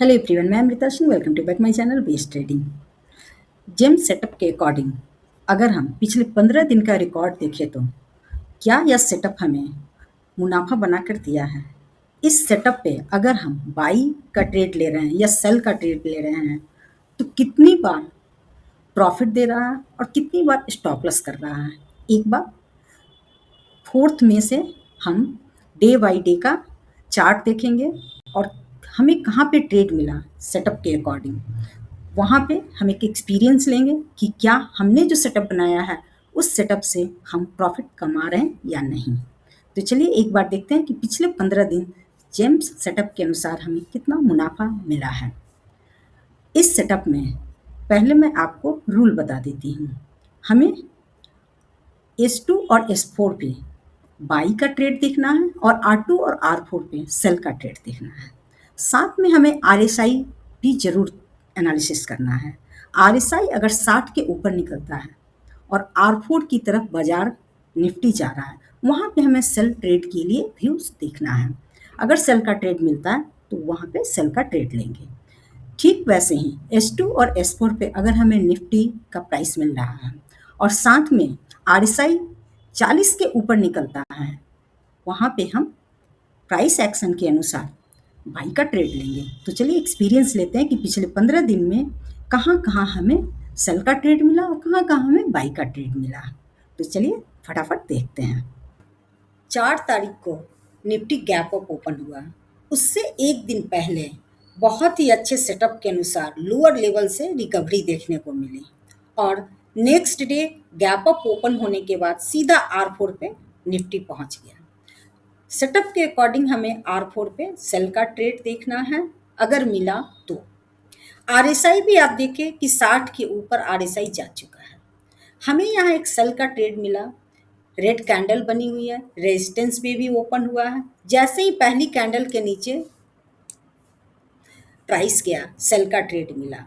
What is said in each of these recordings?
Hello everyone, मैं Amrita Singh. Welcome to back my channel base trading. Gem setup के according अगर हम पिछले 15 दिन का रिकॉर्ड देखें तो क्या यह सेटअप हमें मुनाफा बनाकर दिया है। इस सेटअप पे अगर हम बाई का ट्रेड ले रहे हैं या सेल का ट्रेड ले रहे हैं तो कितनी बार प्रॉफिट दे रहा है और कितनी बार स्टॉप लॉस कर रहा है। एक बार 4 में से हम डे बाई डे का चार्ट देखेंगे और हमें कहाँ पे ट्रेड मिला सेटअप के अकॉर्डिंग, वहाँ पे हम एक एक्सपीरियंस लेंगे कि क्या हमने जो सेटअप बनाया है उस सेटअप से हम प्रॉफिट कमा रहे हैं या नहीं। तो चलिए एक बार देखते हैं कि पिछले 15 दिन जेम्स सेटअप के अनुसार हमें कितना मुनाफा मिला है। इस सेटअप में पहले मैं आपको रूल बता देती हूँ। हमें S2 और S4 पे बाई का ट्रेड देखना है और R2 और R4 पे सेल का ट्रेड देखना है। साथ में हमें RSI भी जरूर एनालिसिस करना है। RSI अगर 60 के ऊपर निकलता है और R4 की तरफ बाजार निफ्टी जा रहा है, वहाँ पे हमें सेल ट्रेड के लिए व्यूज देखना है। अगर सेल का ट्रेड मिलता है तो वहाँ पे सेल का ट्रेड लेंगे। ठीक वैसे ही S2 और S4 पे अगर हमें निफ्टी का प्राइस मिल रहा है और साथ में RSI 40 के ऊपर निकलता है, वहाँ पे हम प्राइस एक्शन के अनुसार बाई का ट्रेड लेंगे। तो चलिए एक्सपीरियंस लेते हैं कि पिछले 15 दिन में कहाँ कहाँ हमें सेल का ट्रेड मिला और कहाँ कहाँ हमें बाई का ट्रेड मिला। तो चलिए फटाफट देखते हैं। 4 तारीख को निफ्टी गैप अप ओपन हुआ। उससे एक दिन पहले बहुत ही अच्छे सेटअप के अनुसार लोअर लेवल से रिकवरी देखने को मिली और next day gap up open होने के बाद सीधा R4 पे निफ्टी पहुंच गया। सेटअप के अकॉर्डिंग हमें R4 पे सेल का ट्रेड देखना है अगर मिला तो। RSI भी आप देखें कि 60 के ऊपर RSI जा चुका है। हमें यहाँ एक सेल का ट्रेड मिला, रेड कैंडल बनी हुई है, रेजिस्टेंस पे भी ओपन हुआ है। जैसे ही पहली कैंडल के नीचे प्राइस गया, सेल का ट्रेड मिला।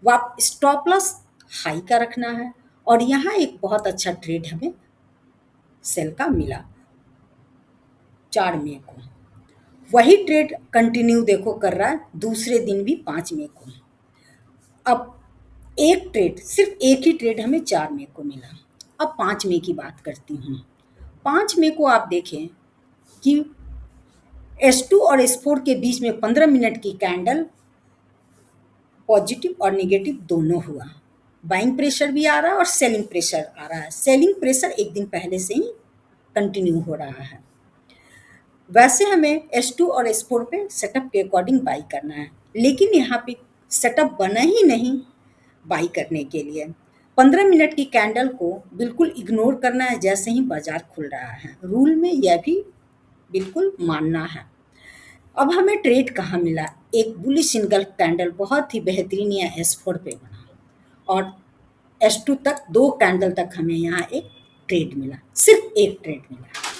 वाप स्टॉप लॉस हाई का रखना है और यहाँ एक बहुत अच्छा ट्रेड हमें सेल का मिला 4 मई को। वही ट्रेड कंटिन्यू देखो कर रहा है दूसरे दिन भी 5 मई को। अब एक ट्रेड, सिर्फ एक ही ट्रेड हमें 4 मई को मिला। अब 5 मई की बात करती हूँ। 5 मई को आप देखें कि S2 और S4 के बीच में 15 मिनट की कैंडल पॉजिटिव और नेगेटिव दोनों हुआ। बाइंग प्रेशर भी आ रहा है और सेलिंग प्रेशर आ रहा है। सेलिंग प्रेशर एक दिन पहले से ही कंटिन्यू हो रहा है। वैसे हमें S2 और S4 पे सेटअप के अकॉर्डिंग बाई करना है, लेकिन यहाँ पे सेटअप बना ही नहीं बाई करने के लिए। 15 मिनट की कैंडल को बिल्कुल इग्नोर करना है जैसे ही बाजार खुल रहा है। रूल में यह भी बिल्कुल मानना है। अब हमें ट्रेड कहाँ मिला? एक बुलिश सिंगल कैंडल बहुत ही बेहतरीन यहाँ S4 पे बना और S2 तक 2 कैंडल तक हमें यहाँ एक ट्रेड मिला, सिर्फ एक ट्रेड मिला।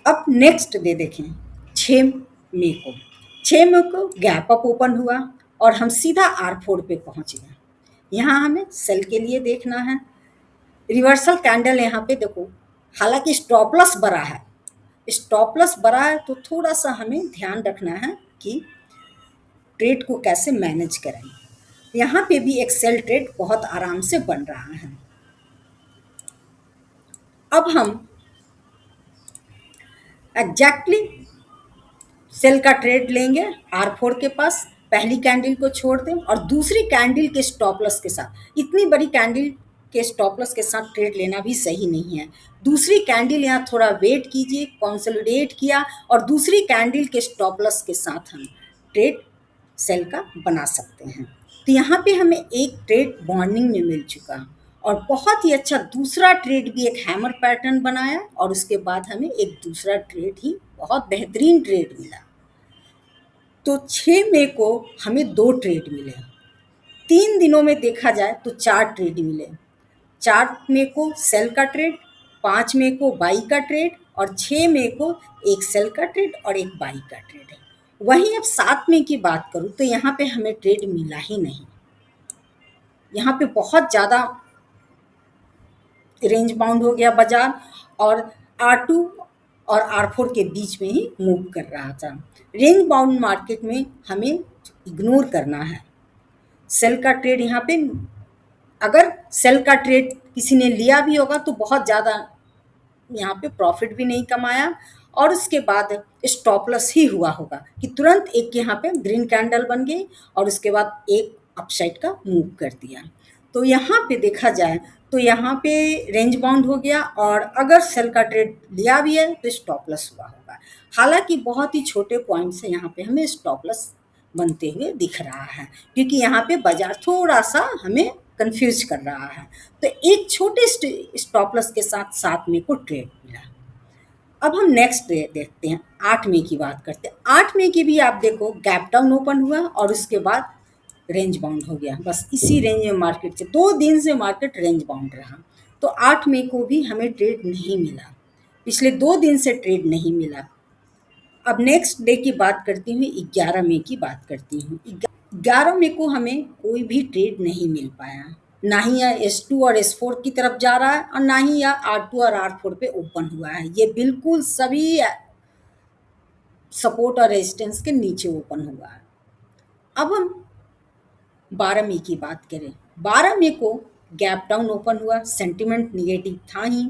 अब नेक्स्ट डे देखें 6 मई को। 6 मई को गैप अप ओपन हुआ और हम सीधा R4 पे पहुंच गए। यहाँ हमें सेल के लिए देखना है। रिवर्सल कैंडल यहाँ पे देखो, हालांकि स्टॉप लॉस बड़ा है, स्टॉप लॉस बड़ा है तो थोड़ा सा हमें ध्यान रखना है कि ट्रेड को कैसे मैनेज करें। यहाँ पे भी एक सेल ट्रेड बहुत आराम से बन रहा है। अब हम एग्जैक्टली सेल का ट्रेड लेंगे R4 के पास। पहली कैंडल को छोड़ दें और दूसरी कैंडल के स्टॉप लॉस के साथ, इतनी बड़ी कैंडल के स्टॉप लॉस के साथ ट्रेड लेना भी सही नहीं है। दूसरी कैंडल यहाँ थोड़ा वेट कीजिए, कंसोलिडेट किया और दूसरी कैंडल के स्टॉप लॉस के साथ हम ट्रेड सेल का बना सकते हैं। तो यहाँ पे हमें एक ट्रेड मॉर्निंग में मिल चुका और बहुत ही अच्छा दूसरा ट्रेड भी एक हैमर पैटर्न बनाया और उसके बाद हमें एक दूसरा ट्रेड ही बहुत बेहतरीन ट्रेड मिला। तो 6 मई को हमें 2 ट्रेड मिले। 3 दिनों में देखा जाए तो 4 ट्रेड मिले। 4 मई को सेल का ट्रेड, 5 मई को बाई का ट्रेड और 6 मई को एक सेल का ट्रेड और एक बाई का ट्रेड है। वहीं अब 7 मई की बात करूँ तो यहाँ पे हमें ट्रेड मिला ही नहीं। यहाँ पे बहुत ज़्यादा रेंज बाउंड हो गया बाजार और R2 और R4 के बीच में ही मूव कर रहा था। रेंज बाउंड मार्केट में हमें इग्नोर करना है। सेल का ट्रेड यहाँ पे, अगर सेल का ट्रेड किसी ने लिया भी होगा तो बहुत ज़्यादा यहाँ पे प्रॉफिट भी नहीं कमाया, और उसके बाद स्टॉप लॉस ही हुआ होगा कि तुरंत एक यहाँ पे ग्रीन कैंडल बन गई और उसके बाद एक अपसाइड का मूव कर दिया। तो यहाँ पे देखा जाए तो यहाँ पे रेंज बाउंड हो गया, और अगर सेल का ट्रेड लिया भी है तो स्टॉप लॉस हुआ होगा। हालांकि बहुत ही छोटे पॉइंट से यहाँ पे हमें स्टॉप लॉस बनते हुए दिख रहा है, क्योंकि यहाँ पे बाजार थोड़ा सा हमें कंफ्यूज कर रहा है। तो एक छोटे स्टॉप लॉस के साथ 7 मई को ट्रेड मिला। अब हम नेक्स्ट डे देखते हैं, 8 मई की बात करते हैं। 8 मई की भी आप देखो गैप डाउन ओपन हुआ और उसके बाद रेंज बाउंड हो गया। बस इसी रेंज में मार्केट से 2 दिन से मार्केट रेंज बाउंड रहा। तो 8 मई को भी हमें ट्रेड नहीं मिला, पिछले 2 दिन से ट्रेड नहीं मिला। अब नेक्स्ट डे की बात करती हूँ, 11 मई की बात करती हूँ। 11 मई को हमें कोई भी ट्रेड नहीं मिल पाया, ना ही यह S2 और S4 की तरफ जा रहा है और ना ही यह R2 और R4 पे ओपन हुआ है। ये बिल्कुल सभी सपोर्ट और रेजिस्टेंस के नीचे ओपन हुआ है। अब हम 12 मई की बात करें। 12 मई को गैप डाउन ओपन हुआ, सेंटिमेंट निगेटिव था ही,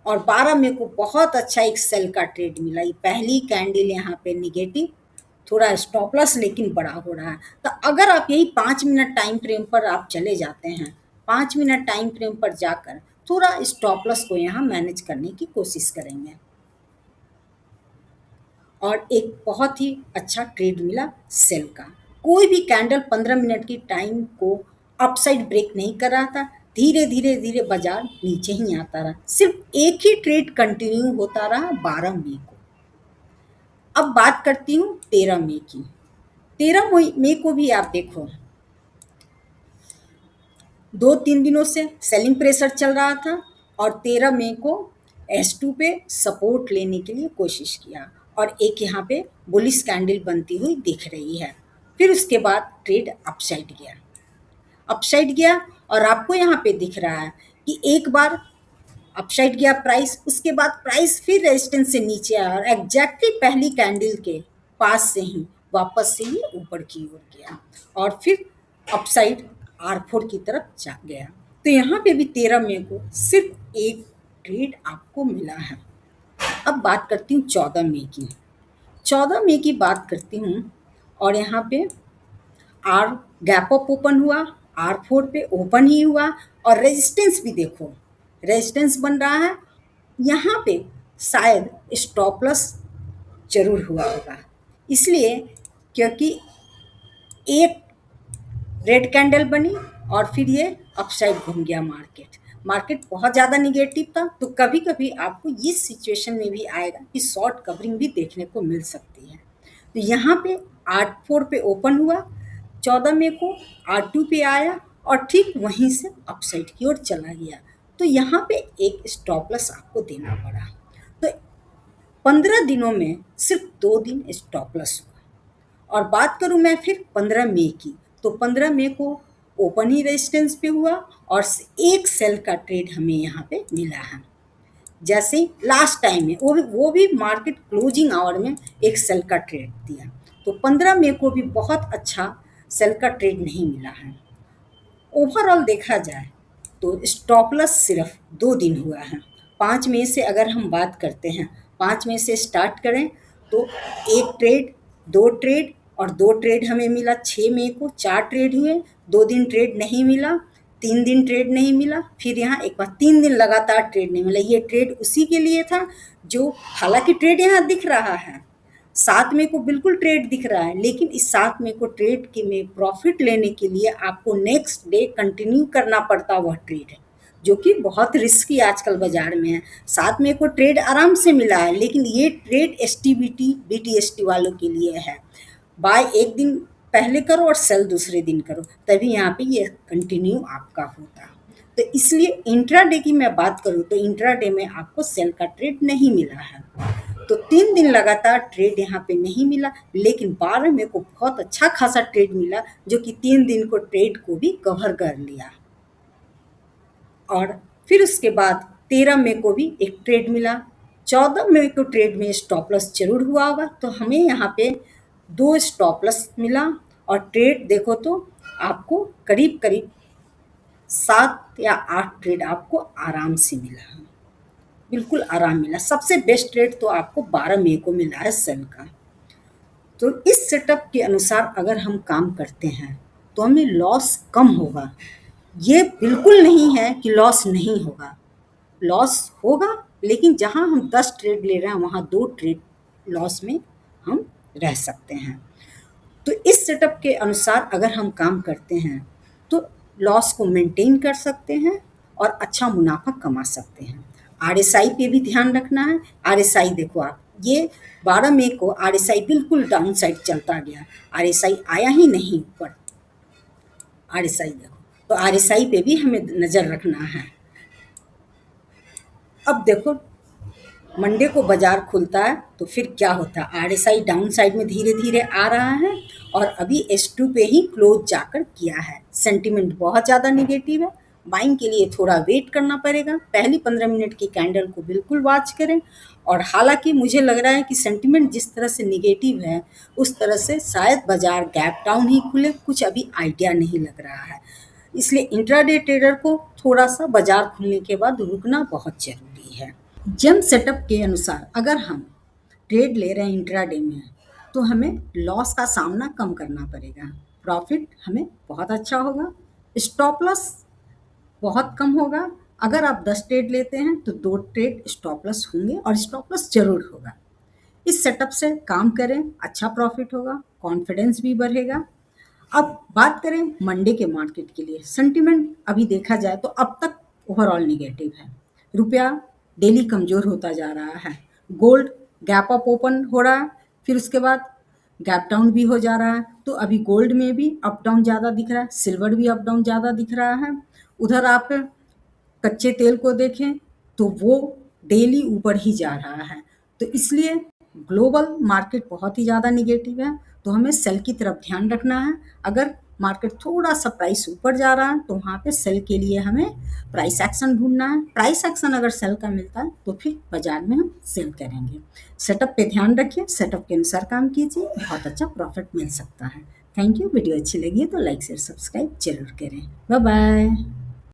और 12 मई को बहुत अच्छा एक सेल का ट्रेड मिला। ये पहली कैंडल यहाँ पे निगेटिव, थोड़ा स्टॉप लॉस लेकिन बड़ा हो रहा है। तो अगर आप यही 5 मिनट टाइम फ्रेम पर आप चले जाते हैं, 5 मिनट टाइम फ्रेम पर जाकर थोड़ा स्टॉप लॉस को यहाँ मैनेज करने की कोशिश करेंगे, और एक बहुत ही अच्छा ट्रेड मिला सेल का। कोई भी कैंडल 15 मिनट की टाइम को अपसाइड ब्रेक नहीं कर रहा था, धीरे धीरे धीरे बाजार नीचे ही आता रहा। सिर्फ एक ही ट्रेड कंटिन्यू होता रहा 12 मई को। अब बात करती हूँ 13 मई की। 13 मई को भी आप देखो 2-3 दिनों से सेलिंग प्रेशर चल रहा था, और 13 मई को S2 पे सपोर्ट लेने के लिए कोशिश किया, और एक यहाँ पे बुलिश कैंडल बनती हुई दिख रही है। फिर उसके बाद ट्रेड अपसाइड गया, और आपको यहाँ पे दिख रहा है कि एक बार अपसाइड गया प्राइस, उसके बाद प्राइस फिर रेजिस्टेंस से नीचे आया और एग्जैक्टली पहली कैंडल के पास से ही वापस से ये ऊपर की ओर गया, और फिर अपसाइड R4 की तरफ जा गया। तो यहाँ पे भी 13 मई को सिर्फ एक ट्रेड आपको मिला है। अब बात करती हूँ 14 मई की। 14 मई की बात करती हूँ, और यहाँ पे आर गैप अप ओपन हुआ, R4 पे ओपन ही हुआ, और रेजिस्टेंस भी देखो, रेजिस्टेंस बन रहा है। यहाँ पे शायद स्टॉप लॉस जरूर हुआ होगा, इसलिए क्योंकि एक रेड कैंडल बनी और फिर ये अपसाइड घूम गया। मार्केट बहुत ज़्यादा निगेटिव था। तो कभी कभी आपको इस सिचुएशन में भी आएगा कि शॉर्ट कवरिंग भी देखने को मिल सकती है। तो यहाँ पे R4 पे ओपन हुआ, 14 मई को R2 पे आया, और ठीक वहीं से अपसाइड की ओर चला गया। तो यहाँ पे एक स्टॉप लॉस आपको देना पड़ा। तो 15 दिनों में सिर्फ 2 दिन स्टॉप लॉस हुआ। और बात करूं मैं फिर 15 मई की, तो 15 मई को ओपन ही रेजिस्टेंस पे हुआ, और एक सेल का ट्रेड हमें यहाँ पे मिला है। जैसे लास्ट टाइम में वो भी मार्केट क्लोजिंग आवर में एक सेल का ट्रेड दिया। तो 15 मई को भी बहुत अच्छा सेल का ट्रेड नहीं मिला है। ओवरऑल देखा जाए तो स्टॉप लॉस सिर्फ 2 दिन हुआ है। 5 मई से अगर हम बात करते हैं, 5 मई से स्टार्ट करें तो 1 ट्रेड, 2 ट्रेड और 2 ट्रेड हमें मिला। 6 मई को 4 ट्रेड हुए, 2 दिन ट्रेड नहीं मिला, 3 दिन ट्रेड नहीं मिला, फिर यहाँ एक बार 3 दिन लगातार ट्रेड नहीं मिला। ये ट्रेड उसी के लिए था जो, हालांकि ट्रेड यहाँ दिख रहा है, 7 मई को बिल्कुल ट्रेड दिख रहा है, लेकिन इस 7 मई को ट्रेड के में प्रॉफिट लेने के लिए आपको नेक्स्ट डे कंटिन्यू करना पड़ता वह ट्रेड है, जो कि बहुत रिस्की आजकल बाजार में है। 7 मई को ट्रेड आराम से मिला है, लेकिन ये ट्रेड STBT BTST वालों के लिए है। बाय एक दिन पहले करो और सेल दूसरे दिन करो, तभी यहाँ पे ये कंटिन्यू आपका होता। तो इसलिए इंट्राडे की मैं बात करूँ तो इंट्राडे में आपको सेल का ट्रेड नहीं मिला है। तो 3 दिन लगातार ट्रेड यहाँ पे नहीं मिला, लेकिन 12 मई को बहुत अच्छा खासा ट्रेड मिला, जो कि 3 दिन को ट्रेड को भी कवर कर लिया। और फिर उसके बाद 13 मई को भी एक ट्रेड मिला, 14 मई को ट्रेड में स्टॉप लॉस जरूर हुआ होगा, तो हमें यहाँ पे 2 स्टॉप लॉस मिला और ट्रेड देखो तो आपको करीब करीब 7 या 8 ट्रेड आपको आराम से मिला, बिल्कुल आराम मिला। सबसे बेस्ट ट्रेड तो आपको 12 मई को मिला है सेल का। तो इस सेटअप के अनुसार अगर हम काम करते हैं तो हमें लॉस कम होगा। ये बिल्कुल नहीं है कि लॉस नहीं होगा, लॉस होगा, लेकिन जहाँ हम 10 ट्रेड ले रहे हैं वहाँ 2 ट्रेड लॉस में हम रह सकते हैं। तो इस सेटअप के अनुसार अगर हम काम करते हैं तो लॉस को मेंटेन कर सकते हैं और अच्छा मुनाफा कमा सकते हैं। आरएसआई पे भी ध्यान रखना है। आरएसआई देखो आप, ये 12 मई को आरएसआई बिल्कुल डाउन साइड चलता गया, आरएसआई आया ही नहीं ऊपर। आरएसआई देखो, तो आरएसआई पे भी हमें नज़र रखना है। अब देखो मंडे को बाजार खुलता है तो फिर क्या होता है, आरएसआई डाउन साइड में धीरे धीरे आ रहा है और अभी S2 पे ही क्लोज जाकर किया है। सेंटीमेंट बहुत ज़्यादा निगेटिव है, बाइंग के लिए थोड़ा वेट करना पड़ेगा। पहली 15 मिनट की कैंडल को बिल्कुल वॉच करें। और हालांकि मुझे लग रहा है कि सेंटीमेंट जिस तरह से निगेटिव है उस तरह से शायद बाजार गैप डाउन ही खुले, कुछ अभी आइडिया नहीं लग रहा है। इसलिए इंट्राडे ट्रेडर को थोड़ा सा बाजार खुलने के बाद रुकना बहुत ज़रूरी है। जेम सेटअप के अनुसार अगर हम ट्रेड ले रहे हैं इंट्राडे में तो हमें लॉस का सामना कम करना पड़ेगा, प्रॉफिट हमें बहुत अच्छा होगा, स्टॉप लॉस बहुत कम होगा। अगर आप 10 ट्रेड लेते हैं तो 2 ट्रेड स्टॉप लॉस होंगे और स्टॉप लॉस जरूर होगा। इस सेटअप से काम करें, अच्छा प्रॉफिट होगा, कॉन्फिडेंस भी बढ़ेगा। अब बात करें मंडे के मार्केट के लिए, सेंटिमेंट अभी देखा जाए तो अब तक ओवरऑल निगेटिव है। रुपया डेली कमज़ोर होता जा रहा है, गोल्ड गैप अप ओपन हो रहा है, फिर उसके बाद गैप डाउन भी हो जा रहा है। तो अभी गोल्ड में भी अप डाउन ज़्यादा दिख रहा है, सिल्वर भी अप डाउन ज़्यादा दिख रहा है। उधर आप कच्चे तेल को देखें तो वो डेली ऊपर ही जा रहा है। तो इसलिए ग्लोबल मार्केट बहुत ही ज़्यादा निगेटिव है, तो हमें सेल की तरफ ध्यान रखना है। अगर मार्केट थोड़ा सा प्राइस ऊपर जा रहा है तो वहाँ पे सेल के लिए हमें प्राइस एक्शन ढूंढना है। प्राइस एक्शन अगर सेल का मिलता है तो फिर बाजार में हम सेल करेंगे। सेटअप पे ध्यान रखिए, सेटअप के अनुसार काम कीजिए, बहुत अच्छा प्रॉफिट मिल सकता है। Thank you. वीडियो अच्छी लगी है तो लाइक शेयर सब्सक्राइब जरूर करें। Bye bye.